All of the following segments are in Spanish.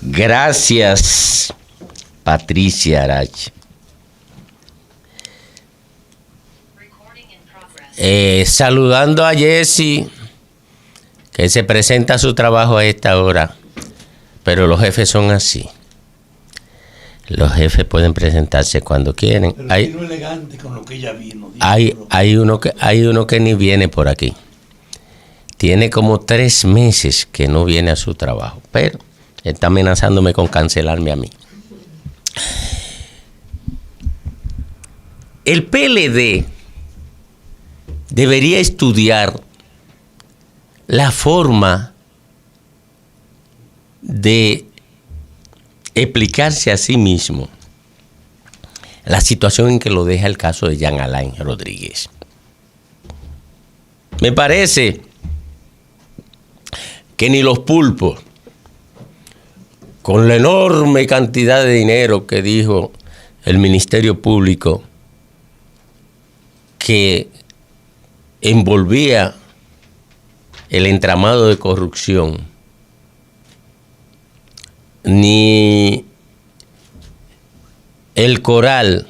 Gracias, Patricia Arach. Saludando a Jesse, que se presenta a su trabajo a esta hora, pero los jefes son así. Los jefes pueden presentarse cuando quieren. Pero vino elegante con lo que ella vino. Hay uno que ni viene por aquí. Tiene como 3 meses que no viene a su trabajo, pero está amenazándome con cancelarme a mí. El PLD debería estudiar la forma de explicarse a sí mismo la situación en que lo deja el caso de Jean Alain Rodríguez. Me parece que ni los pulpos, con la enorme cantidad de dinero que dijo el Ministerio Público que envolvía el entramado de corrupción, ni el Coral,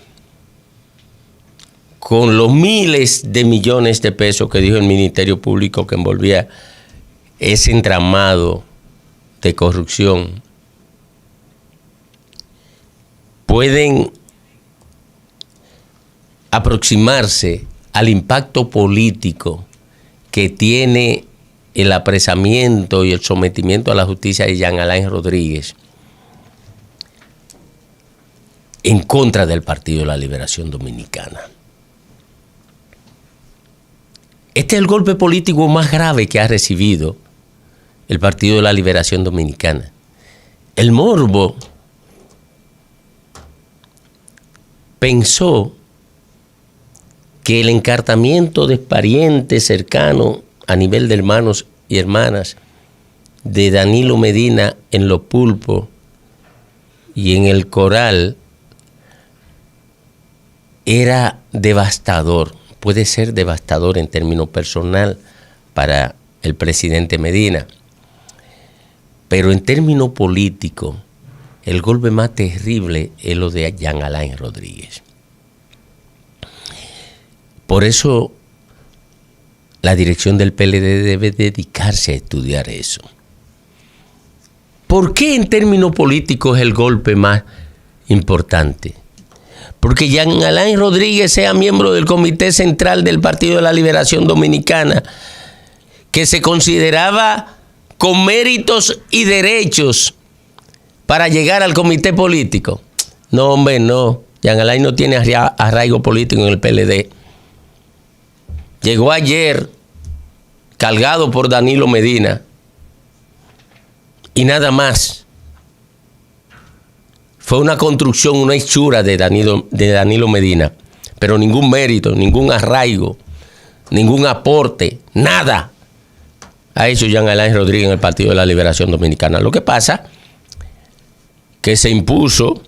con los miles de millones de pesos que dijo el Ministerio Público que envolvía ese entramado de corrupción, pueden aproximarse al impacto político que tiene el apresamiento y el sometimiento a la justicia de Jean Alain Rodríguez en contra del Partido de la Liberación Dominicana. Este es el golpe político más grave que ha recibido el Partido de la Liberación Dominicana. El morbo pensó que el encartamiento de parientes cercanos a nivel de hermanos y hermanas de Danilo Medina en Los Pulpos y en el Coral era devastador, puede ser devastador en términos personal para el presidente Medina, pero en términos políticos el golpe más terrible es lo de Jean Alain Rodríguez. Por eso la dirección del PLD debe dedicarse a estudiar eso. ¿Por qué en términos políticos es el golpe más importante? Porque Jean Alain Rodríguez sea miembro del Comité Central del Partido de la Liberación Dominicana, que se consideraba con méritos y derechos para llegar al comité político. No, hombre, no. Jean Alain no tiene arraigo político en el PLD. Llegó ayer cargado por Danilo Medina y nada más. Fue una construcción, una hechura de Danilo Medina, pero ningún mérito, ningún arraigo, ningún aporte, nada ha hecho Jean Alain Rodríguez en el Partido de la Liberación Dominicana. Lo que pasa que se impuso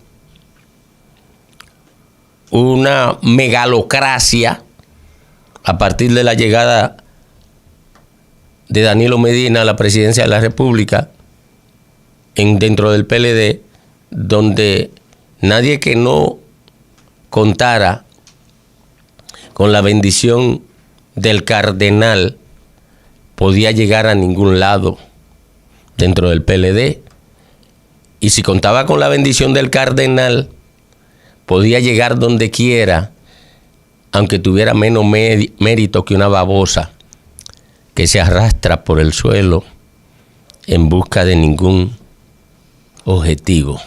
una megalocracia a partir de la llegada de Danilo Medina a la presidencia de la República dentro del PLD, donde nadie que no contara con la bendición del cardenal podía llegar a ningún lado dentro del PLD. Y si contaba con la bendición del cardenal, podía llegar donde quiera, aunque tuviera menos mérito que una babosa que se arrastra por el suelo en busca de ningún objetivo.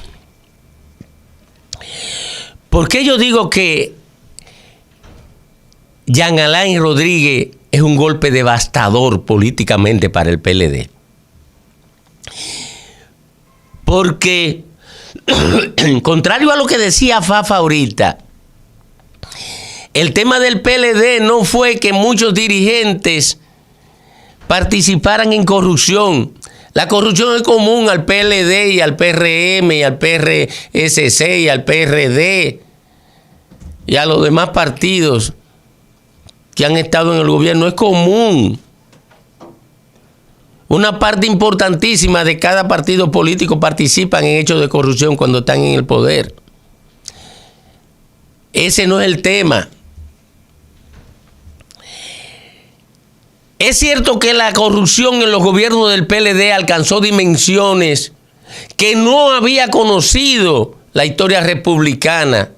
¿Por qué yo digo que Jean Alain Rodríguez es un golpe devastador políticamente para el PLD? Porque, contrario a lo que decía Fafa ahorita, el tema del PLD no fue que muchos dirigentes participaran en corrupción. La corrupción es común al PLD y al PRM y al PRSC y al PRD y a los demás partidos que han estado en el gobierno. Es común. Una parte importantísima de cada partido político participan en hechos de corrupción cuando están en el poder. Ese no es el tema. Es cierto que la corrupción en los gobiernos del PLD alcanzó dimensiones que no había conocido la historia republicana.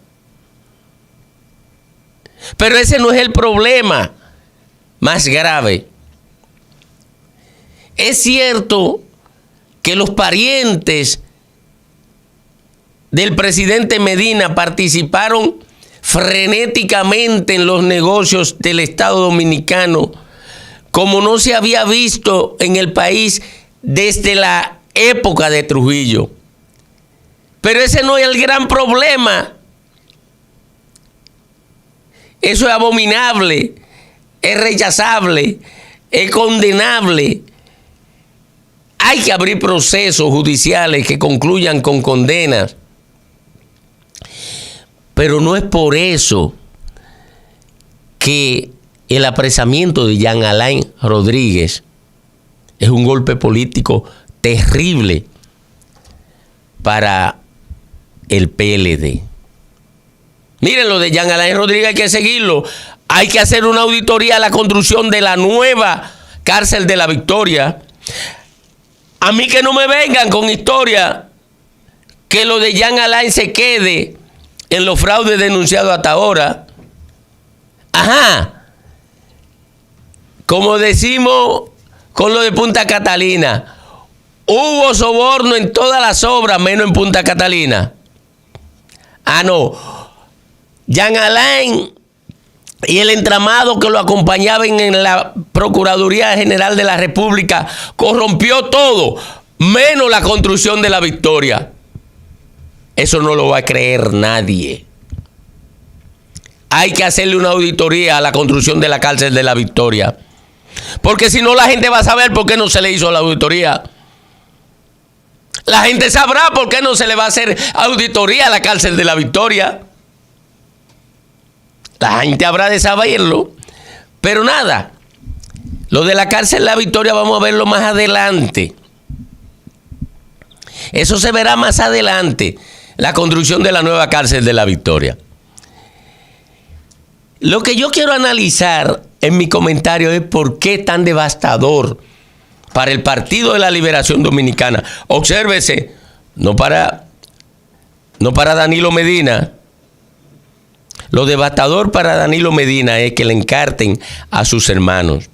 Pero ese no es el problema más grave. Es cierto que los parientes del presidente Medina participaron frenéticamente en los negocios del Estado Dominicano como no se había visto en el país desde la época de Trujillo. Pero ese no es el gran problema. Eso es abominable, es rechazable, es condenable. Hay que abrir procesos judiciales que concluyan con condenas. Pero no es por eso que el apresamiento de Jean Alain Rodríguez es un golpe político terrible para el PLD. Miren, lo de Jean Alain Rodríguez hay que seguirlo. Hay que hacer una auditoría a la construcción de la nueva cárcel de la Victoria. A mí que no me vengan con historia que lo de Jean Alain se quede en los fraudes denunciados hasta ahora. Ajá. Como decimos con lo de Punta Catalina, hubo soborno en todas las obras, menos en Punta Catalina. Ah, no. Jean Alain y el entramado que lo acompañaban en la Procuraduría General de la República corrompió todo, menos la construcción de la Victoria. Eso no lo va a creer nadie. Hay que hacerle una auditoría a la construcción de la cárcel de la Victoria. Porque si no, la gente va a saber por qué no se le hizo la auditoría. La gente sabrá por qué no se le va a hacer auditoría a la cárcel de la Victoria. La gente habrá de saberlo. Pero nada, lo de la cárcel de la Victoria vamos a verlo más adelante. Eso se verá más adelante, la construcción de la nueva cárcel de la Victoria. Lo que yo quiero analizar en mi comentario es por qué tan devastador para el Partido de la Liberación Dominicana. Obsérvese, no para Danilo Medina. Lo devastador para Danilo Medina es que le encarten a sus hermanos.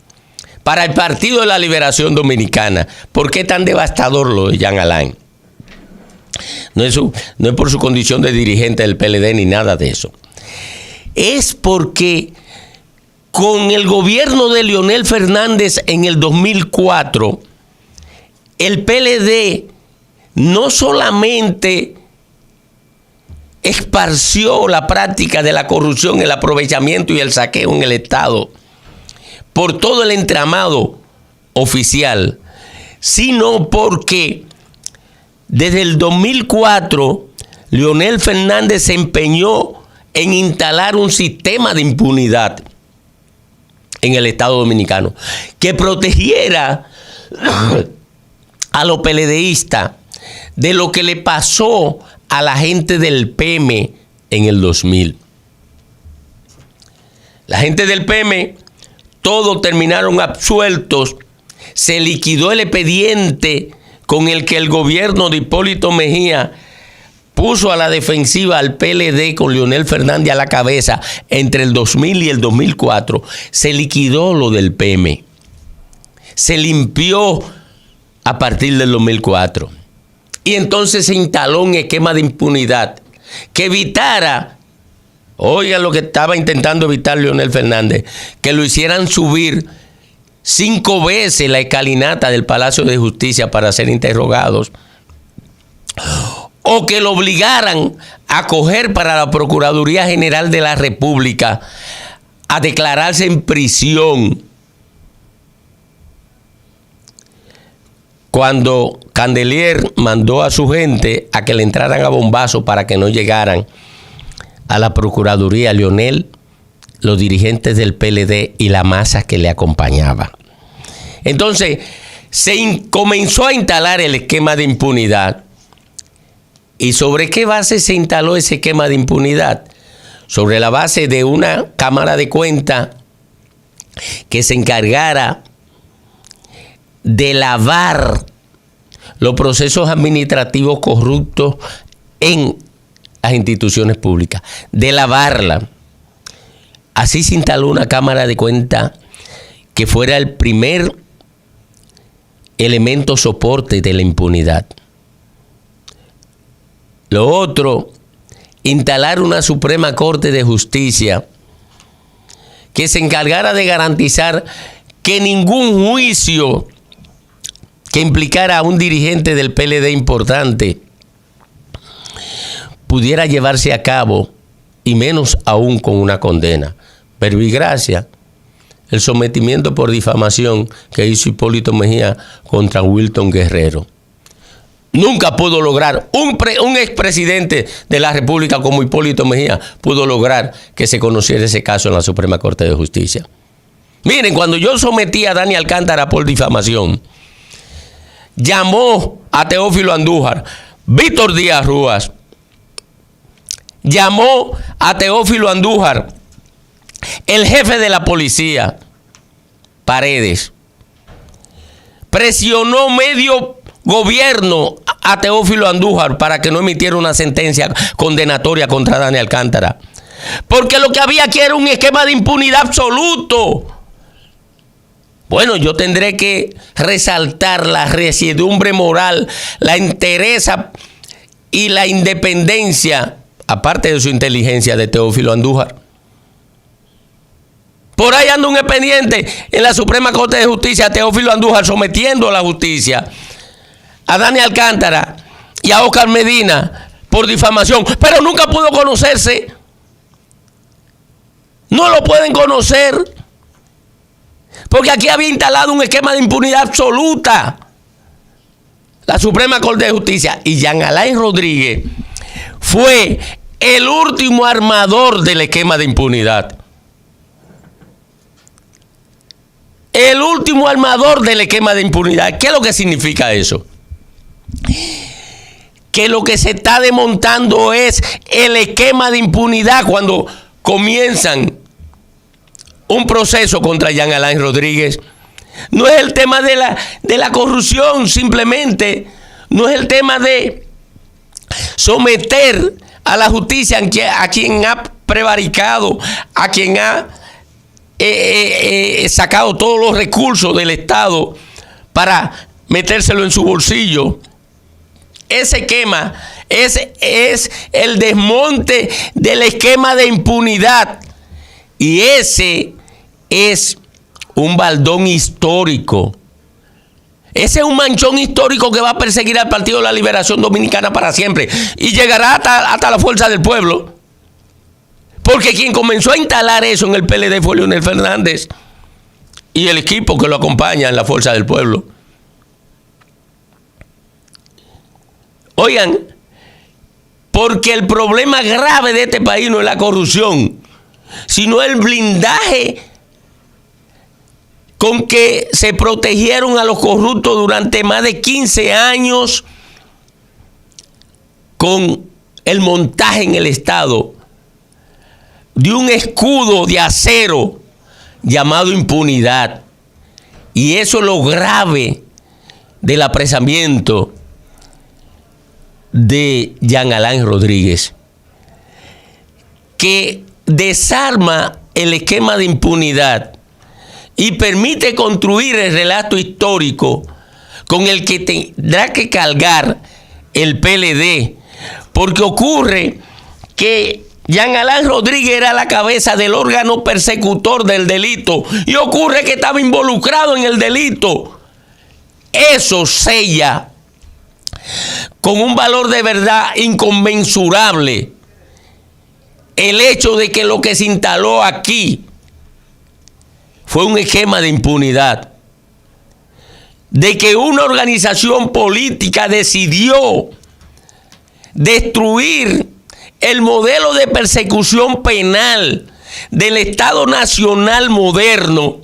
Para el Partido de la Liberación Dominicana, ¿por qué tan devastador lo de Jean Alain? No es por su condición de dirigente del PLD ni nada de eso. Es porque con el gobierno de Leonel Fernández en el 2004, el PLD no solamente esparció la práctica de la corrupción, el aprovechamiento y el saqueo en el Estado por todo el entramado oficial, sino porque desde el 2004 Leonel Fernández se empeñó en instalar un sistema de impunidad en el Estado Dominicano que protegiera a los PLDistas de lo que le pasó a la gente del PM en el 2000. La gente del PM, todos terminaron absueltos, se liquidó el expediente con el que el gobierno de Hipólito Mejía puso a la defensiva al PLD con Leonel Fernández a la cabeza entre el 2000 y el 2004. Se liquidó lo del PM. Se limpió a partir del 2004. Y entonces se instaló un esquema de impunidad que evitara, oigan lo que estaba intentando evitar Leonel Fernández, que lo hicieran subir 5 veces la escalinata del Palacio de Justicia para ser interrogados, o que lo obligaran a coger para la Procuraduría General de la República a declararse en prisión cuando Candelier mandó a su gente a que le entraran a bombazo para que no llegaran a la Procuraduría Leonel, los dirigentes del PLD y la masa que le acompañaba. Entonces, comenzó a instalar el esquema de impunidad. ¿Y sobre qué base se instaló ese esquema de impunidad? Sobre la base de una Cámara de Cuentas que se encargara de lavar los procesos administrativos corruptos en las instituciones públicas, de lavarla. Así se instaló una Cámara de Cuentas que fuera el primer elemento soporte de la impunidad. Lo otro, instalar una Suprema Corte de Justicia que se encargara de garantizar que ningún juicio que implicara a un dirigente del PLD importante pudiera llevarse a cabo, y menos aún con una condena. Verbigracia, el sometimiento por difamación que hizo Hipólito Mejía contra Wilton Guerrero. Nunca pudo lograr, un expresidente de la República como Hipólito Mejía pudo lograr que se conociera ese caso en la Suprema Corte de Justicia. Miren, cuando yo sometí a Dani Alcántara por difamación, llamó a Teófilo Andújar, Víctor Díaz Rúas, llamó a Teófilo Andújar, el jefe de la policía, Paredes, presionó medio gobierno a Teófilo Andújar para que no emitiera una sentencia condenatoria contra Dani Alcántara, porque lo que había aquí era un esquema de impunidad absoluto. Bueno, yo tendré que resaltar la resiedumbre moral, la entereza y la independencia, aparte de su inteligencia, de Teófilo Andújar. Por ahí anda un expediente en la Suprema Corte de Justicia, Teófilo Andújar sometiendo a la justicia a Dani Alcántara y a Oscar Medina por difamación, pero nunca pudo conocerse. No lo pueden conocer, porque aquí había instalado un esquema de impunidad absoluta la Suprema Corte de Justicia. Y Jean Alain Rodríguez fue el último armador del esquema de impunidad. El último armador del esquema de impunidad. ¿Qué es lo que significa eso? Que lo que se está desmontando es el esquema de impunidad cuando comienzan un proceso contra Jean Alain Rodríguez. No es el tema de la corrupción, simplemente. No es el tema de someter a la justicia a quien ha prevaricado, a quien ha sacado todos los recursos del Estado para metérselo en su bolsillo. Ese esquema es el desmonte del esquema de impunidad. Y ese es un baldón histórico. Ese es un manchón histórico que va a perseguir al Partido de la Liberación Dominicana para siempre. Y llegará hasta la fuerza del pueblo. Porque quien comenzó a instalar eso en el PLD fue Leonel Fernández y el equipo que lo acompaña en la fuerza del pueblo. Oigan, porque el problema grave de este país no es la corrupción, sino el blindaje con que se protegieron a los corruptos durante más de 15 años con el montaje en el Estado de un escudo de acero llamado impunidad. Y eso es lo grave del apresamiento de Jean Alain Rodríguez, que desarma el esquema de impunidad y permite construir el relato histórico con el que tendrá que cargar el PLD, porque ocurre que Jean Alain Rodríguez era la cabeza del órgano persecutor del delito y ocurre que estaba involucrado en el delito. Eso sella con un valor de verdad inconmensurable el hecho de que lo que se instaló aquí fue un esquema de impunidad, de que una organización política decidió destruir el modelo de persecución penal del Estado Nacional moderno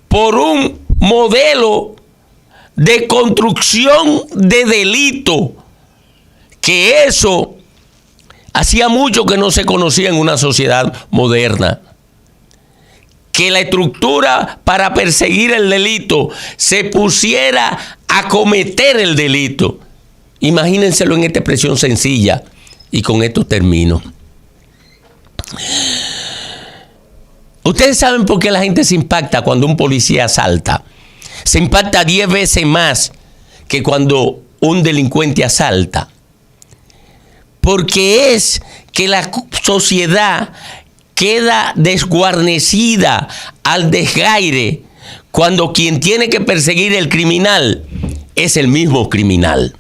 por un modelo de construcción de delito, que eso hacía mucho que no se conocía en una sociedad moderna. Que la estructura para perseguir el delito se pusiera a cometer el delito. Imagínenselo en esta expresión sencilla y con esto termino. Ustedes saben por qué la gente se impacta cuando un policía asalta. Se impacta 10 veces más que cuando un delincuente asalta. Porque es que la sociedad queda desguarnecida al desgaire cuando quien tiene que perseguir el criminal es el mismo criminal.